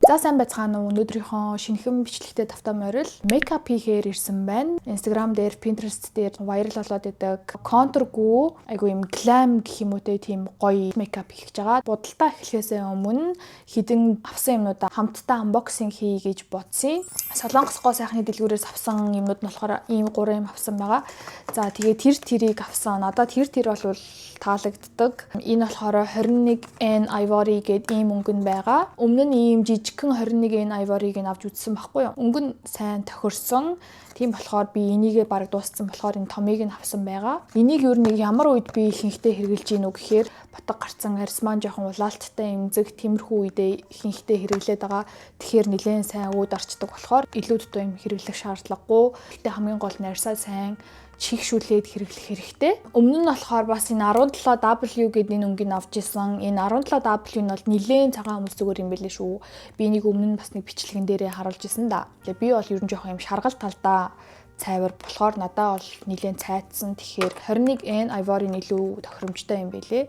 За сайн байцгаана уу. Өнөөдрийнхөө шинэхэн бичлэгтэй тавтаа морил мейкап хийхээр ирсэн байна. Instagram дээр, Pinterest дээр viral болоод идэг контургүй айгу юм glam гэх юм уу тийм гоё мейкап хийж байгаа. Будалдаа эхлэхээс өмнө хідэн авсан юмнуудаа хамтдаа unboxing хийе гэж бодсон. Солонгос гоо сайхны дэлгүүрээс авсан юмнууд нь болохоор ийм 3 юм авсан байгаа. За тэгээ тэрийг авсан. Надад тэр бол таалагддаг. Энэ болохоор 21N Ivory гэдэг ийм өнгө нь байгаа. Өмнө нь ийм жижигхэн 21N Ivory-г авч үзсэн байхгүй юу? Өнгө нь сайн тохирсон. Тийм болохоор би энийгээ бараг дууссан болохоор энэ томыг нь авсан байгаа. Энийг юу нэг ямар үед би ихэнхдээ хэрэгжилж гинүү гэхээр батг гарцсан арьсман жоохон улаалттай эмзэг тиймэрхүү үедээ ихэнхдээ хэрэглээд байгаа. Тэгэхээр нэлээд сайн үүд орчдөг болохоор илүү дутуу юм хэрэглэх шаардлагагүй. Гэтэ хамгийн гол нь арьсаа сайн чигшүүлээд хэрэглэх хэрэгтэй. Өмнө нь болохоор бас энэ 17W гэдэг энэ өнгийг авч исэн. Энэ 17W нь бол нэлээд цагаан хүмүүс зүгээр юм байлээ шүү. Би энийг өмнө нь бас нэг бичлэгэн дээрээ харуулж исэн да. Тэгээ би бол ер нь жоохон юм шаргал талдаа цайвар болохоор надад бол нэлээд цайцсан. Тэгэхээр 21N Ivory нь илүү тохиромжтой юм байлээ.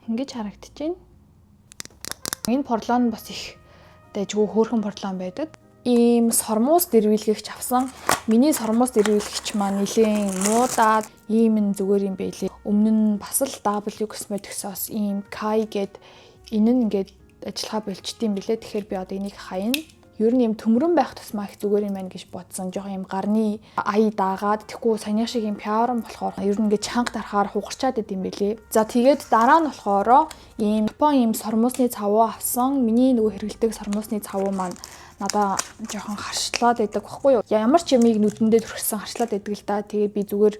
Ингэж харагдчихээн. Энэ порлон бас их дэжгүй хөөрхөн порлон байдаг. Ийм сормоос дэрвэлгэгч авсан. Миний сормоос дэрвэлгэгч маань нэлээд муудаад ийм нь зүгээр юм байлээ. Өмнө нь бас л W Cosmetics-ос ийм Kai гэд энэ нь ингээд ажиллагаа болчдсон билээ. Тэгэхээр би одоо энийг хаяна. Ер нь юм төмрөн байх тусмаа их зүгээр юм байна гэж бодсон. Жохон юм гарны ая даагаад тэгэхгүй саяны шиг юм пиарн болохоор ер нь ингээд чанга дарахаар хугарчаад идэм билээ. За тэгээд дараа нь болохоор ийм Япон ийм сормоосны цавуу авсан. Миний нөгөө хэрэгэлдэг сормоосны цавуу маань надаа жоохон харшлаад байдаг байхгүй юу? Ямар ч юмыг нүдэндээ төрхсөн харшлаад байдаг л да. Тэгээд би зүгээр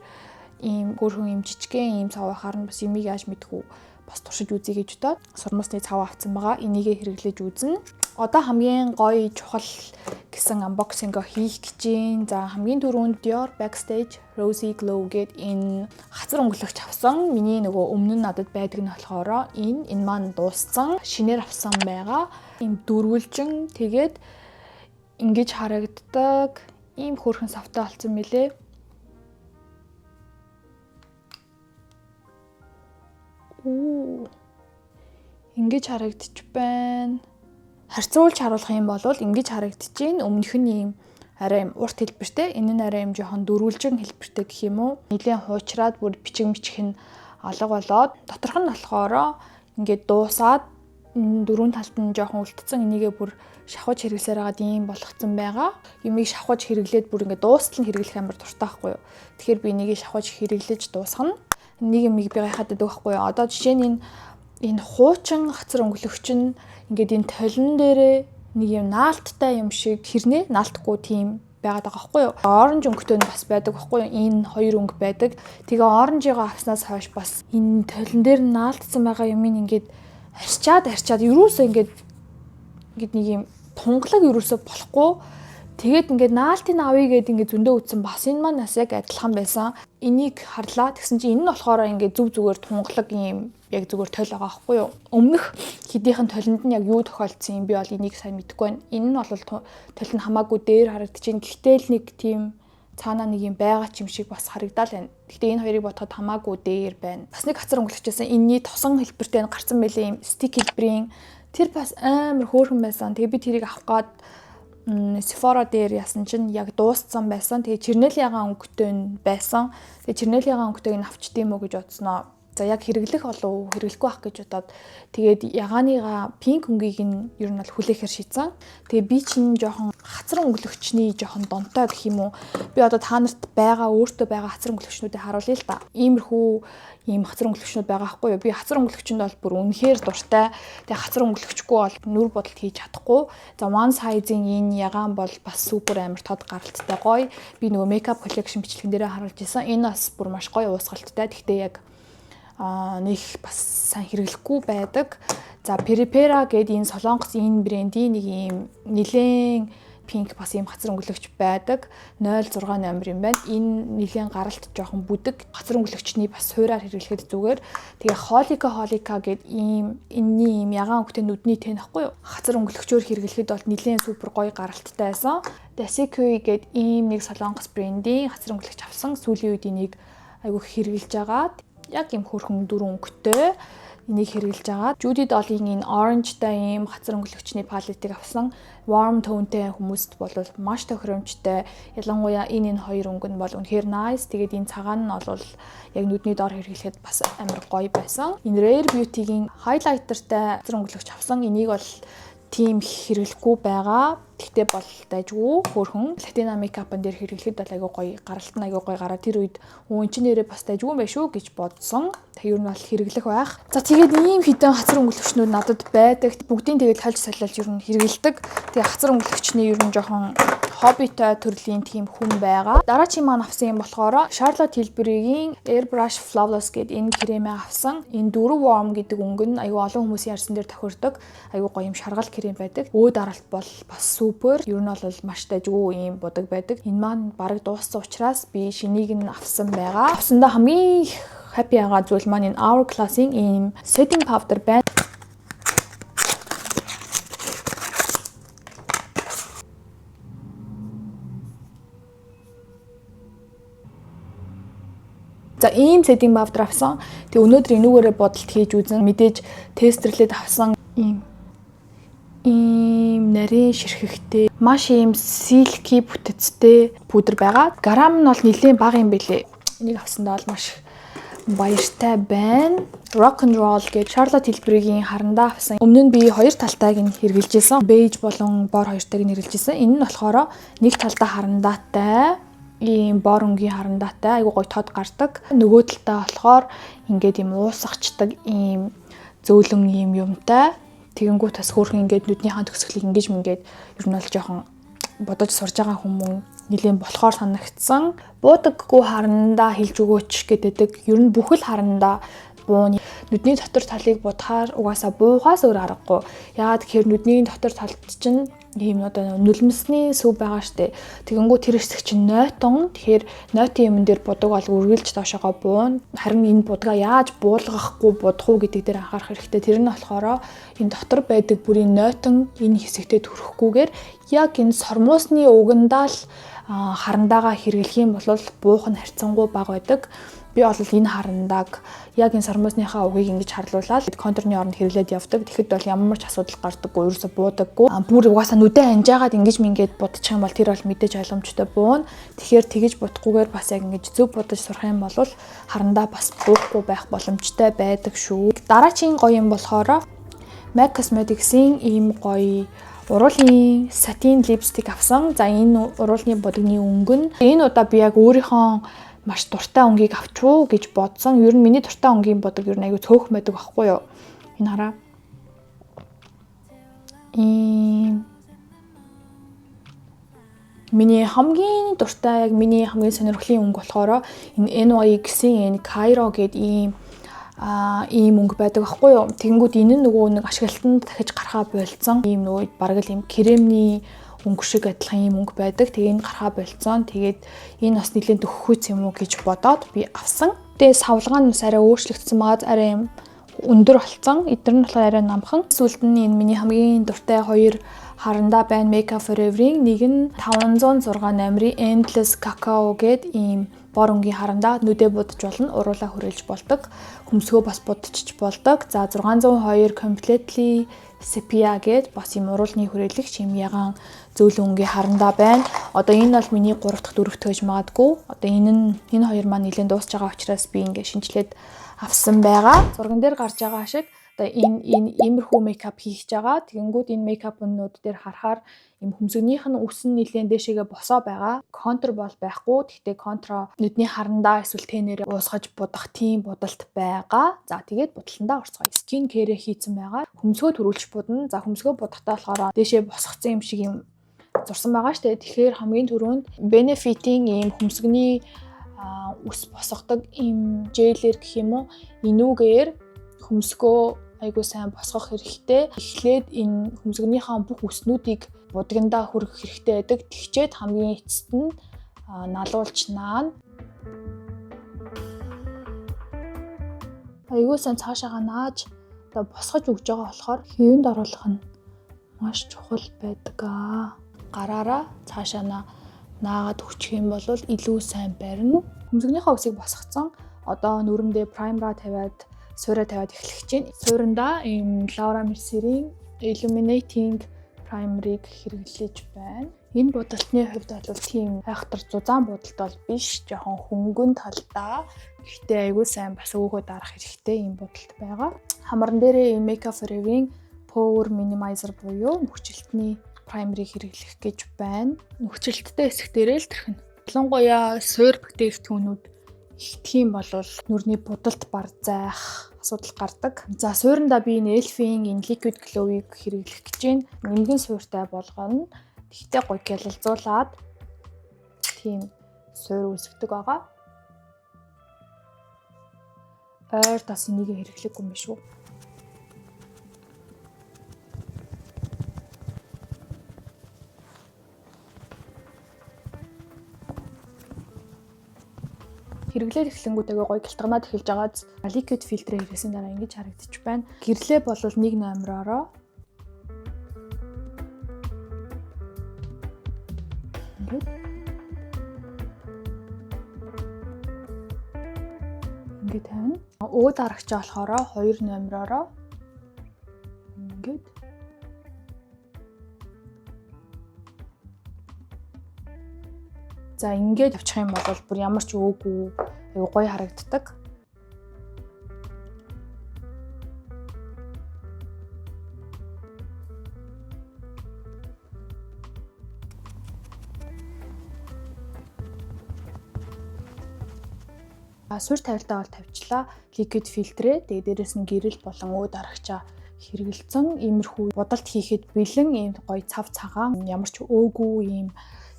ийм хөөрхөн юм жижигхэн ийм цав ахаар нь бас юмыг яаж мэдхүү бас туршиж үзье гэж бодоод сормоосны цав авсан байгаа. Энийгээ хэрэглэж үзнэ. Одоо хамгийн гоё чухал гэсэн unboxing-о хийх гэж байна. За хамгийн түрүүнд Dior Backstage Rosy Glow гэдэг энэ хацар өнгөлөгч авсан. Миний нөгөө өмнө нь надад байдаг нь болохоор энэ маань дууссан. Шинээр авсан байгаа. Ийм дөрвөлжин тэгээд ингэж харагддаг. Ийм хөөрхөн савтай болсон мөлий. Ингэж харагдчих байна. Харьцуулж харуулах юм бол ингэж харагдчихээн. Өмнөх нь ийм арай юм урт хэлбэртэй, энэ нь арай юм жоохон дөрвөлжин хэлбэртэй гэх юм уу. Нилийн хуучраад бүр бичиг нь алга болоод доторх нь болохоор ингээд дуусаад дөрвөн талд нь жоохон үлдсэн. Энийгээ бүр шавхаж хэрэглэсээр хагаад ийм болгоцсон байгаа. Юмыг шавхаж хэрэглээд бүр ингээд дуустал нь хэрэглэх амар дуртай байхгүй юу. Тэгэхээр би энийг шавхаж хэрэглэж дуусгана. Нэг юм би гайхаад байдаг байхгүй юу. Одоо жишээ нь энэ хуучин хацар өнгөлөгч нь ингээд энэ толон дээрээ нэг юм наалттай юм шиг хэрнээ наалтахгүй тийм байгаад байгаа байхгүй юу. Оранж өнгөтэй нь бас байдаг байхгүй юу. Энэ хоёр өнгө байдаг. Тэгээ оранжигаа авснаас хойш бас энэ толон дээр наалтсан байгаа юмыг ингээд арчаад ерөөсөө ингээд нэг юм тунгалаг ерөөсөө болохгүй. Тэгээд ингээд наалтын авъя гэдэг ингээд зөндөө үтсэн бас энэ маань бас яг адилхан байсан. Энийг харлаа. Тэгсэн чинь энэ нь болохоор ингээд зүг зүгээр тунгалаг юм яг зүгээр тойл байгаа байхгүй юу. Өмнөх хэдийнхэн толинд нь яг юу тохиолдсон юм би бол энийг сайн мэдэхгүй байна. Энэ нь бол толь нь хамаагүй дээр харагдчихээн. Гэхдээ л нэг тийм цаанаа нэг юм байгаа ч юм шиг бас харагдал байна. Гэхдээ энэ хоёрыг бодоход хамаагүй дээр байна. Бас нэг хацар өнгөлөгчөөсөн энэний тосон хэлбэртэй гарсан байлээ юм стик хэлбэрийн тэр бас амар хөөрхөн байсан. Тэгээ би тэрийг авах гээд Sephora дээр ясан чинь яг дууссан байсан. Тэгээ Чернелийн өнгөтэй байсан. Тэгээ Чернелийн өнгөтэйг нь авчдığım уу гэж бодсноо. За яг хэрэглэх болов хэрэглэхгүй байх гэж бодоод тэгээд ягааныгаа пинк өнгийг нь ер нь бол хүлээхээр шийдсэн. Тэгээ би чинь жоохон хацар өнгөлөгчний жоохон донтой гэх юм уу. Би одоо та нарт өөртөө байгаа хацар өнгөлөгчнүүдийг харуулъя л да. Иймэрхүү ийм хацар өнгөлөгчнүүд байгаа байхгүй юу. Би хацар өнгөлөгчөнд бол бүр үнэхээр дуртай. Тэгээ хацар өнгөлөгчгүй бол нүр бодолт хийж чадахгүй. За one size-ийн энэ ягаан бол бас супер амар тод гаралттай гоё. Би нөгөө makeup collection бичлэгэн дээрээ харуулж исэн. Энэ бас бүр маш гоё уусгалттай. Гэхдээ яг нэг бас сайн хэрэглэхгүй байдаг. За Peripera гэдэг энэ солонгос энэ брендийн нэг ийм нэлээд pink бас ийм хацар өнгөлөгч байдаг. 06 номер юм байна. Энэ нэлийн гаралт жоохон бүдэг. Хацар өнгөлөгчний бас хуураар хэрэглэхэд зүгээр. Тэгээ холика гэдэг энэний ийм ягаан өнгөтэй нүдний тэн ахгүй юу? Хацар өнгөлөгчөөр хэрэглэхэд бол нэлийн супер гоё гаралттай байсан. Dasicui гэдэг ийм нэг солонгос брендийн хацар өнгөлөгч авсан. Сүүлийн үед энийг айгүй хэрэглэж байгаа. Яг ийм хөрхөн дөрвөн өнгөтэй энийг хэрэглэж байгаа. Judy Dolly-ийн энэ orange-тай ийм хацар өнгөлөгчний палетыг авсан. Warm tone-тэй хүмүүст бол маш тохиромжтой. Ялангуяа энэ хоёр өнгө нь бол үнэхээр nice. Тэгээд энэ цагаан нь бол яг нүдний доор хэрэглэхэд бас амар гоё байсан. Энэ Rare Beauty-гийн highlighter-тай хацар өнгөлөгч авсан. Энийг бол тийм хэрэглэхгүй байгаа. Тэгтээ бол дайжгүй хөөрхөн Latina makeup-ын дээр хэрэглэхэд бол айгүй гоё гаралт нь айгүй гоё гараа тэр үед өө эн чинь нэрээ бас дайжгүй байх шүү гэж бодсон. Тэг ер нь бол хэрэглэх байх. За тэгээд ийм хідэн хацар өнгөлөгчнүүд надад байдаг. Бүгдийн тэгээд хальж солиолж ер нь хэрэгэлдэг. Тэгээ хацар өнгөлөгчний ер нь жоохон хоббитой төрлийн тийм хүн байгаа. Дараагийн маань авсан юм болохоор Charlotte Tilbury-гийн Airbrush Flawless гэдэг энэ кремээ авсан. Энэ 4 warm гэдэг өнгө нь аюу олон хүмүүсийн ярьсан дээр тохирдог. Аюу гоё юм шаргал крем байдаг. Өө даралт бол бас супер. Ер нь бол маш дайжгүй юм будаг байдаг. Энэ маань бараг дууссан учраас би шинийг нь авсан байгаа. Авсандаа хамгийн happy байгаа зүйл маань энэ Hourglass-ийн ийм setting powder байна. За ийм setting powder авсан. Тэг өнөөдөр энүүгээрээ бодолт хийж үзэн мэдээж тестерлээд авсан ийм нарийн ширхэгтэй маш ийм silky бүтэцтэй пудр байгаа. Грамм нь бол нэлээд бага юм бэлээ. Энийг авсандаа бол маш баяртай байна. Rock and Roll гэж Charlotte Tilbury-гийн харандаа авсан. Өмнө нь би хоёр талтайг нь хэрэгжилж байсан. Beige болон бор хоёртайг нь хэрэгжилж байсан. Энэ нь болохоор нэг талдаа харандаатай ийм бор өнгийн харандаатай айгуу гоё тод гардаг. Нөгөө талдаа болохоор ингээд ийм уусгачдаг ийм зөөлөн ийм юмтай. Тэгэнгүүт бас хөөрхөн ингээд нүднийхэн төгсгөлийг ингэж мингээд ер нь бол жоохон бодож сурж байгаа хүмүүс нэлийн болохоор санагдсан. Буудаггүй харандаа хэлж өгөөч гэдэг. Ер нь бүхэл харандаа бууны нүдний дотор талыг будахаар угаасаа буугаас өөр аргагүй. Яагаад гэхээр нүдний дотор талд чинь ийм одоо нүлмсний сүв байгаа штэ. Тэгэнгүүт тэр хэсэг чинь нойтон. Тэгэхээр нойтын юм дээр будаг бол үргэлж доошогоо буун. Харин энэ будгаа яаж буулгахгүй будах уу гэдэг дээр анхаарах хэрэгтэй. Тэр нь болохоор энэ дотор байдаг бүрийн нойтон энэ хэсэгтээ төрөхгүйгээр яг энэ сормуусны угандаа л харандаагаа хэрэглэх юм бол буух нь харьцангуй бага байдаг. Би бол энэ харандааг яг энэ сормуусныхаа угийг ингэж харлуулаад контурны оронд хэрэглээд явдаг. Тэгэхэд бол ямар ч асуудал гардаггүй, ерөөсө буудаггүй. Бүр угаасаа нүдэ анжаагаад ингэж мингээд будчих юм бол тэр бол мэдээж ойлгомжтой буун. Тэгэхээр тэгэж будахгүйгээр бас яг ингэж зөв будаж сурах юм бол харандаа бас буухгүй байх боломжтой байдаг шүү. Дараагийн гоё юм болохоор MAC Cosmetics-ийн ийм гоё уруулын satin lipstick авсан. За энэ уруулны будагны өнгө нь энэ удаа би яг өөрийнхөө маш дуртай өнгийг авчуу гэж бодсон. Ер нь миний дуртай өнгийн бодог ер нь аягүй цөөхөн байдаг байхгүй юу? Энэ хараа. Миний хамгийн дуртай яг миний хамгийн сонирхлын өнгө болохоор энэ NYX-ийн энэ Cairo гэдэг ийм өнгө байдаг байхгүй юу? Тэгэнгүүт энэ нөгөө нэг ашиглалтанд дахиж гарахаа болцсон. Ийм нөгөө бараг л ийм кремний өнгө шиг адилхан юм өнгө байдаг. Тэгээ энэ гарахаа болцсон. Тэгээд энэ бас нэлээд төгөхүйц юм уу гэж бодоод би авсан. Тэгээ савлгаан нь арай өөрчлөгдсөн байгаа. Арай юм өндөр болсон. Эдгээр нь болохоор арай намхан. Сүүлд нь энэ миний хамгийн дуртай хоёр харандаа байна. Makeup Forever-ийн нэг нь 506 номерын Endless Cacao гэдэг ийм бор өнгийн харандаа нүдэ будаж болно. Уруулаа хүрээлж болдог. Хөмсгөө бас будчих болдог. За 602 Completely Sepia гэдэг бас юм уруулны хүрээлэгч юм ягаан зөөлөн өнгийн харандаа байна. Одоо энэ бол миний 3 дахь 4 дахь гэж магадгүй. Одоо энэ хоёр маань нэлээд дуусж байгаа учраас би ингээ шинжилээд авсан байгаа. Зурган дээр гарч байгаа шиг одоо энэ иймэрхүү мейкап хийх байгаа. Тэгэнгүүт энэ мейкапнууд дээр харахаар юм хөмсгөнийх нь үс нь нэлээд дэшегээ босоо байгаа. Контур бол байхгүй. Гэхдээ контур нүдний харандаа эсвэл тэнээрээ уусгаж будах тийм будалт байгаа. За тэгээд будалтандаа орцгоё. Skin care хийцэн байгаа. Хөмсгөө төрүүлж будна. За хөмсгөө будахтаа болохоор дэшээ босгоцсон юм шиг юм зурсан байгаа штэ. Тэгэхээр хамгийн түрүүнд Benefit-ийн ийм хөмсгөний үс босгодог ийм жэлэр гэх юм уу энүүгээр хөмсгөө айгуу сайн босгох хэрэгтэй. Эхлээд энэ хөмсгөнийхөө бүх үснүүдийг будагндаа хүрэх хэрэгтэй байдаг. Тэгчээд хамгийн эцэст нь налуулж наана. Айгуу сайн цаашаага нааж одоо босгож өгж байгаа болохоор хэвэнд оруулах нь маш чухал байдаг. Гараараа цаашаа наагаад өгчих юм бол илүү сайн барина. Хөмсгөнийхөө үсийг босгоцсон. Одоо нүрэндээ праймераа тавиад суураа тавиад эхлэх чинь. Суурандаа ийм Laura Mercier-ийн Illuminating Primer-ыг хэрэглэж байна. Энэ будалтны хувьд бол тийм айхтар зузаан будалт бол биш, жоохон хөнгөн талдаа. Гэхдээ айгүй сайн бас өөгөө дарах хэрэгтэй юм будалт байгаа. Хамран дээрээ Makeup Forever-ийн Pore Minimizer буюу нөхцөлтний праймерыг хэрэглэх гэж байна. Нөхцөлттэй хэсэг дээрээ л тэрхэн. Ялангуяа суур бүтээгдэхүүнүүд ихтэх юм бол нүрний будалт бар зайх асуудал гардаг. За суурандаа би Elf-ийн энэ Liquid Glow-ыг хэрэглэх гэж байна. Нингэн сууртай болгоно. Тэгтээ гоё гялалзуулаад тийм суур үүсгдэг байгаа. Ойр тас энийг хэрэглэхгүй юм биш үү? Хэрэглээд эхлэнгүүт аяга гоё гялтганаад эхэлж байгааз liquid filter хэрэгсэн дараа ингэж харагдчих байна. Гэрлээ бол 1 номероор ингээд тавина. Өө дарагчаа болохоор 2 номероор ингээд за ингээд явчих юм бол бүр ямар ч өөгүй аюу гоё харагддаг. Суурь тавилтаа бол тавьчлаа. Liquid filter-ээ тэгээ дээрээс нь гэрэл болон өө дарагчаа хэрэгэлцэн иймэрхүү будалт хийхэд бэлэн ийм гоё цав цагаан ямар ч өөгүй ийм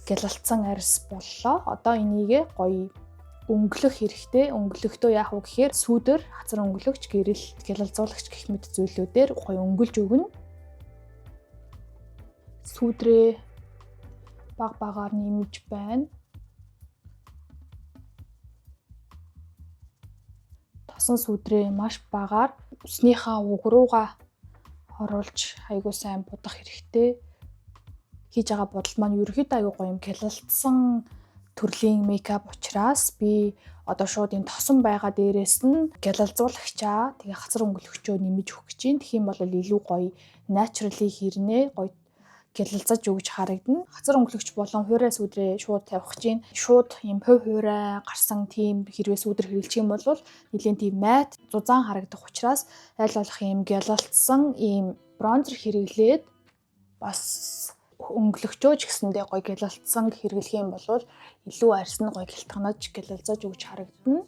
гялалцсан арьс боллоо. Одоо энийг гоё өнгөлөх хэрэгтэй. Өнгөлөхдөө яах вэ гэхээр сүүдэр, хазар өнгөлөгч, гэрэл, гялалзуулагч гэх мэт зүйлүүдээр гоё өнгөлж өгнө. Сүүдрээ баг багаар нэмж байна. Тосон сүүдрээ маш багаар үснийхаа уг руугаа оруулж айгуу сайн будах хэрэгтэй. Хийж байгаа бодол маань ерөөхдөө аюу гоё юм гялалцсан төрлийн мейкап учраас би одоо шууд энэ тосон байгаа дээрээс нь гялалзуулагчаа тэгээ хацар өнгөлөгчөө нэмэж өгөх гэж байна. Тэгэх юм бол илүү гоё naturally хэрнээ гоё гялалзаж өгж харагдана. Хацар өнгөлөгч болон хуурай сүүдрээ шууд тавих чинь шууд юм хуурай гарсан тийм хэрвээ сүүдэр хэрэглэх юм бол нэлийн тийм мат зузаан харагдах учраас аль болох юм гялалцсан ийм бронзер хэрэглээд бас өнгөлөгчөө ч гэсэндээ гоё гялалцсан хэрэглэх юм бол илүү арьс нь гоё гялтганаж гялалзаж өгж харагдана.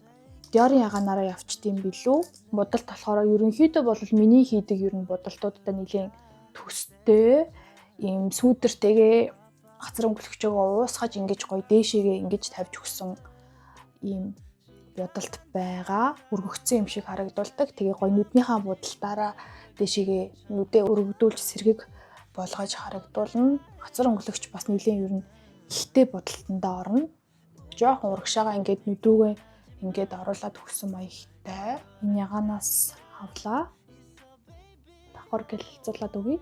Диорын ягаанаараа явчдсан билүү. Будалт болохоор ерөнхийдөө бол миний хийдэг ер нь будалтуудаа нэлийн төстэй ийм сүүдэртэйгээ хацар өнгөлөгчөөгөө уусгаж ингэж гоё дээшээгээ ингэж тавьж өгсөн ийм будалт байгаа. Өргөгдсөн юм шиг харагдулдаг. Тэгээ гоё нүднийхаа будалтаараа дээшээгээ нүдээ өргөдүүлж сэргийг болгож харагдуулна. Хацар өнгөлөгч бас нэлийн ер нь ихтэй будалтандаа орно. Жохон урагшаага ингээд нүдүүгээ ингээд оруулаад өгсөн маягтай. Энэ ягаанаас авлаа. Давхар гялалзуулаад өгье.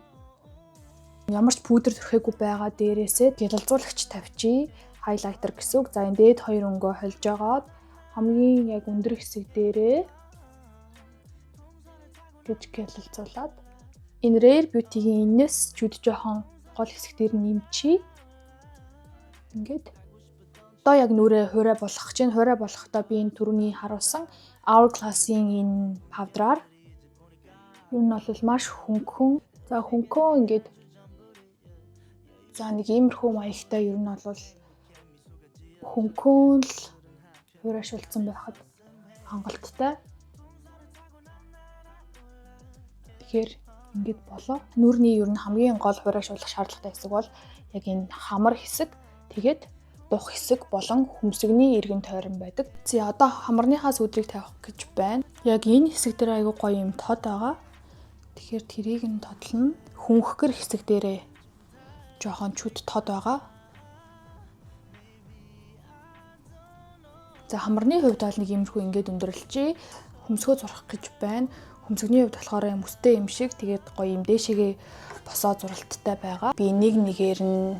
Ямар ч пудр төрхөөгүй байгаа дээрээсээ гялалзуулагч тавьчих. Хайлайтер гэсэн үг. За энэ дээд хоёр өнгөө холж агаад хамгийн яг өндөр хэсэг дээрээ гэж гялалзуулаад энэ Rare Beauty-гийн энэс чүд жоохон гол хэсэг дээр нэмчи. Ингээд одоо яг нүрээ хуурай болгох чинь хуурай болохдоо би энэ түрүүний харуулсан Hourglass-ийн энэ павдраар юу нь бол маш хөнгөн. За хөнгөн ингээд за нэг иймэрхүү маягтай ер нь бол хөнгөн л хуурайшуулсан байхад хангалттай. Тэгэхээр ингээд болоо. Нүрний ер нь хамгийн гол хуурайшуулах шаардлагатай хэсэг бол яг энэ хамар хэсэг, тэгээд дух хэсэг болон хөмсгөний эргэн тойрон байдаг. За одоо хамарныхаа сүүдрийг тавих гэж байна. Яг энэ хэсэг дээр айгүй гоё юм тод байгаа. Тэгэхээр тэрийг нь тодлно. Хөнгөхгөр хэсэг дээрээ жоохон чүд тод байгаа. За хамрны хувьд бол нэг иймэрхүү ингээд өндөрлөчий. Хөмсгөө зурах гэж байна. Хөмсгөний хувьд болохоор юм өстэй юм шиг тэгээд гоё юм дээшээгээ босоо зуралттай байгаа. Би нэгээр нь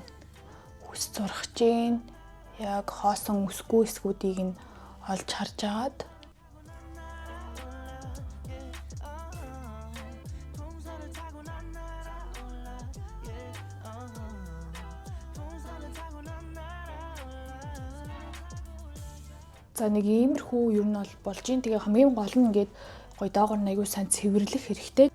үс зурах чинь яг хоосон үсгүй эсгүүдийг нь олж харж агаад за нэг иймэрхүү юм нь болж ийн. Тэгээ хамгийн гол нь ингээд гоё доогор нь аягүй сайн цэвэрлэх хэрэгтэй.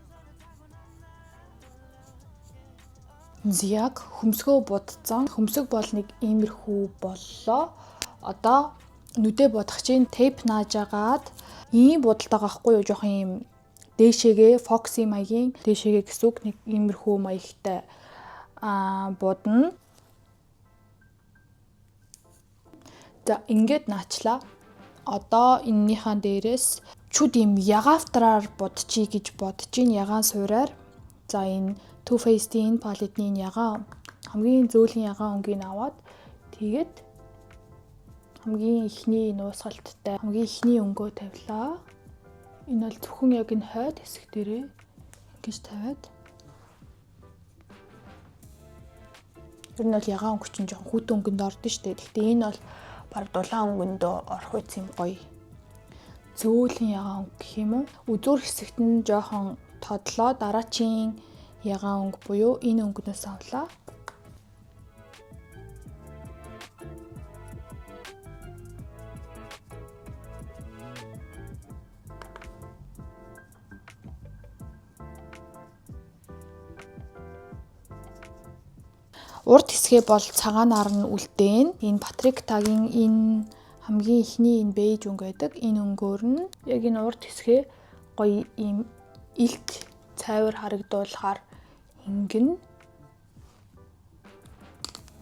Яг хөмсгөө будцсан. Хөмсг бол нэг иймэрхүү боллоо. Одоо нүдэ будах чинь тейп нааж агаад ийм будалтай байхгүй юу? Жохон ийм дээшээгээ фокси маягийн дээшээгээ гэсүг нэг иймэрхүү маягтай будна. За ингээд наачлаа. Одоо эннийхаа дээрээс чүд юм ягаафтраар будчий гэж бодож ин ягаан суураар. За энэ Too Faced-ийн палетны ягаан хамгийн зөөлөн ягаан өнгийг аваад тэгээд хамгийн ихний нуусгалттай хамгийн ихний өнгөө тавилаа. Энэ бол зөвхөн яг энэ хойд хэсэг дээрээ ингэж тавиад. Ер нь бол ягаан өнгө чинь жоохон хүүтэн өнгөнд ордон штэ. Гэхдээ энэ бол баг дулаан өнгөндөө орох үс юм гоё. Зөөлөн ягаан өнгө гэх юм уу? Үзүүр хэсэгт нь жоохон тодлоо. Дараачийн ягаан өнгө буюу энэ өнгөнөөс авлаа. Урд хэсгээ бол цагаанаар нь үлдээн. Энэ Patrick тагийн энэ хамгийн ихний энэ бейж өнгө байдаг. Энэ өнгөөр нь яг энэ урд хэсгээ гоё ийм илт цайвар харагдуулахаар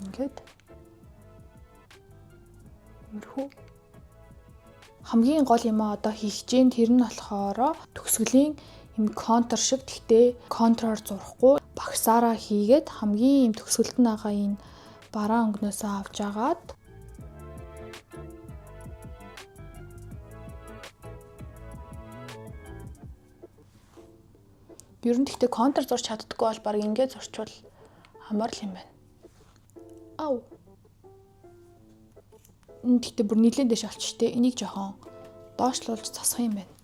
ингээд мөрхөө хамгийн гол юм одоо хийх чинь тэр нь болохоор төгсгөлийн юм контур шиг гэхдээ контроор зурахгүй багсаараа хийгээд хамгийн юм төгсгөлд нь байгаа энэ бараан өнгнөөс авч агаад ер нь гэхдээ контур зурч чаддаггүй бол баг ингээд зурчвал амар л юм байна. Ау. Энэ гэхдээ бүр нилээн дэш олч штэ. Энийг жоохон доошлуулж засах юм байна.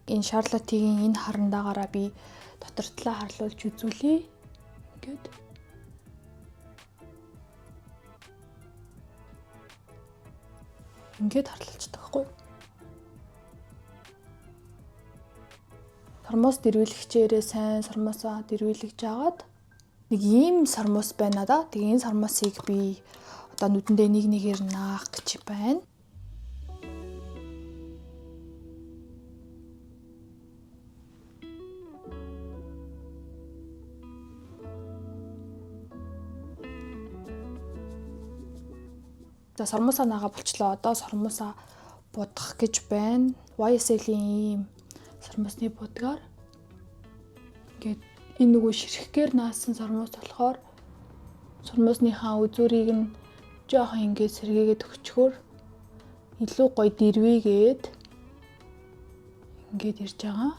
Энэ Charlotte-ийн энэ харандаагаараа би дотор талаа харлуулж үзүүлье. Ингээд харлуулчихдаг байхгүй. Сармус дэрвэлэгчээрээ сайн сармусаа дэрвэлэгж агаад нэг ийм сармус байна да. Тэгээ энэ сармусыг би одоо нүдэндээ нэгээр наах гэж байна. За сармусаа наага болчлоо. Одоо сармусаа будах гэж байна. YSL-ийн ийм сармусны будгаар ингээд энэ нөгөө ширхгээр наасан сармус болохоор сармусныхаа үзүүрийг нь жоохон ингээд сэргээгээд өгчхөөр илүү гоё дэрвэгээд ингээд ирж байгаа.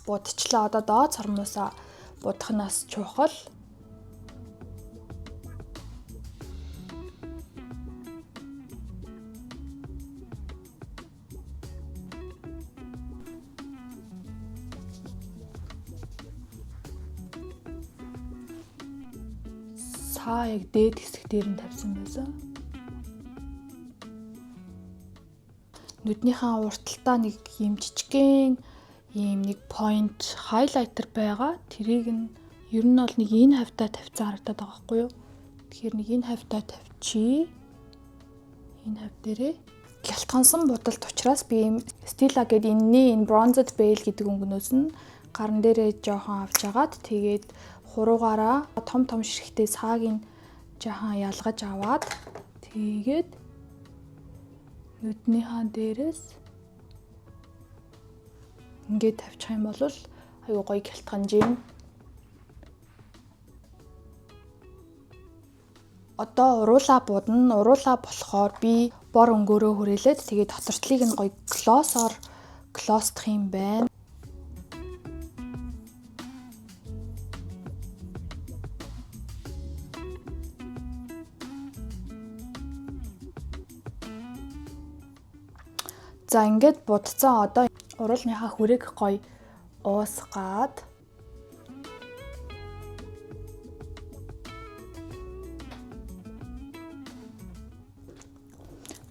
Будчлаа. Одоо доод сармусаа будахнаас чухал. Яг дээд хэсэг дээр нь тавьсан байсан. Нүднийхээ урталтаа нэг юм жижигхэн ийм нэг point highlighter байгаа. Тэрийг нь ер нь бол нэг энэ хавтаа тавьсан харагдаад байгаа байхгүй юу? Тэгэхээр нэг энэ хавтаа тавьчи. Энэ хав дээрээ гялтгансан будалт учраас би Stila гэдэг энэ bronzed veil гэдэг өнгөнөөс нь гарн дээрээ жоохон авч агаад тэгээд хуруугаараа том ширхтээ саагийн жаахан ялгаж аваад тэгээд нүднийхаа дээрээс ингээд тавьчих юм бол аюу гоё гялтганжийн. Одоо уруулаа будна. Уруулаа болохоор би бор өнгөөрөө хүрээлээд тэгээд дотортлыг нь гоё глоссдох юм байна. За ингээд будцсан одоо уруулныхаа хүрээг гоё уусгаад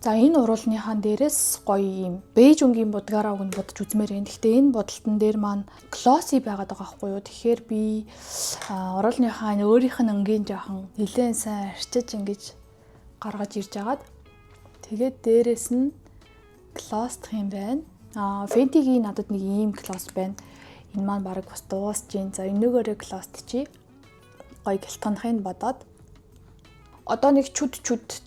за энэ уруулныхаа дээрээс гоё юм бэж өнгийн будгаараа өгн будж үзмээр юм. Гэхдээ энэ будалтан дээр маань глосси байгаад байгаа байхгүй юу. Тэгэхээр би уруулныхаа өөрийнх нь өнгийн жоохон нэлээд сайн арчиж ингэж гаргаж ирж агаад тэгээд дээрээс нь глоссдох юм байна. Fenty-гийн надад нэг ийм глосс байна. Энэ маань баг бас дуусж гин. За энэгээрээ глоссдчихъя. Гоё гялтганахыг бодоод одоо нэг чүд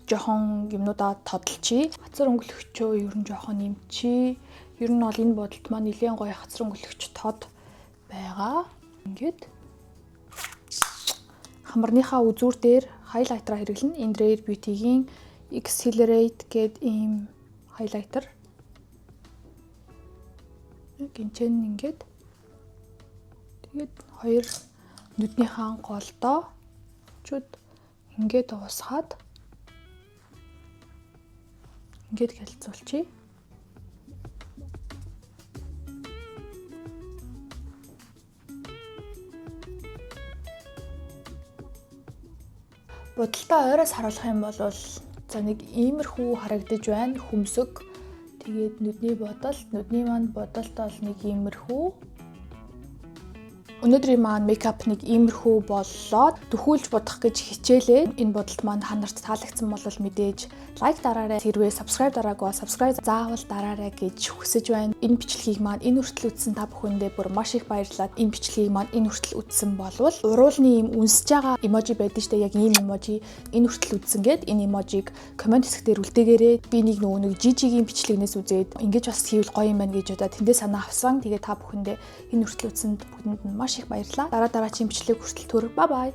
жоохон юмнуудаа тодолчихъя. Хацар өнгөлөгчөө ер нь жоохон нэмчихъя. Ер нь бол энэ бодолт маань нэлээд гоё хацар өнгөлөгч тод байгаа. Ингээд хамарныхаа үзүүр дээр хайлайтераа хэрэглэнэ. Энэ Rare Beauty-гийн Accelerate гэдэг ийм хайлайтер. Гинчэн ингээд тэгээд хоёр нүднийхаа голдоо чуд ингээд уусгаад ингээд гэлцүүлчихье. Будалтаа ойроос харуулах юм бол за нэг иймэрхүү харагдаж байна. Хөмсөг. Тэгээд нүдний маань бодолт бол нэг иймэрхүү. Өнөөдрийн маань мейкап нэг иймэрхүү боллоо. Төхүүлж бодох гэж хичээлээ. Энэ бодолт маань та нарт таалагдсан бол мэдээж лайк дараарай. Хэрвээ subscribe дараагүй subscribe заавал дараарай гэж хүсэж байна. Энэ бичлэгийг маань энэ хүртэл үзсэн та бүхэндээ бүр маш их баярлалаа. Энэ бичлэгийг маань энэ хүртэл үзсэн болвол уруулны юм үнсэж байгаа эможи байдаг штэ, яг ийм эможи энэ хүртэл үзсэн гэд энэ эможиг комент хэсгээр үлдээгээрэй. Би нэг жижигийн бичлэгнээс үзээд ингэж бас хийвэл гоё юм байна гэж удаа тэндээ санаа авсан. Тэгээд та бүхэндээ энэ хүртэл үзсэнд бүгдэнд нь маш их баярлалаа. Дараагийн бичлэг хүртэл бай бай.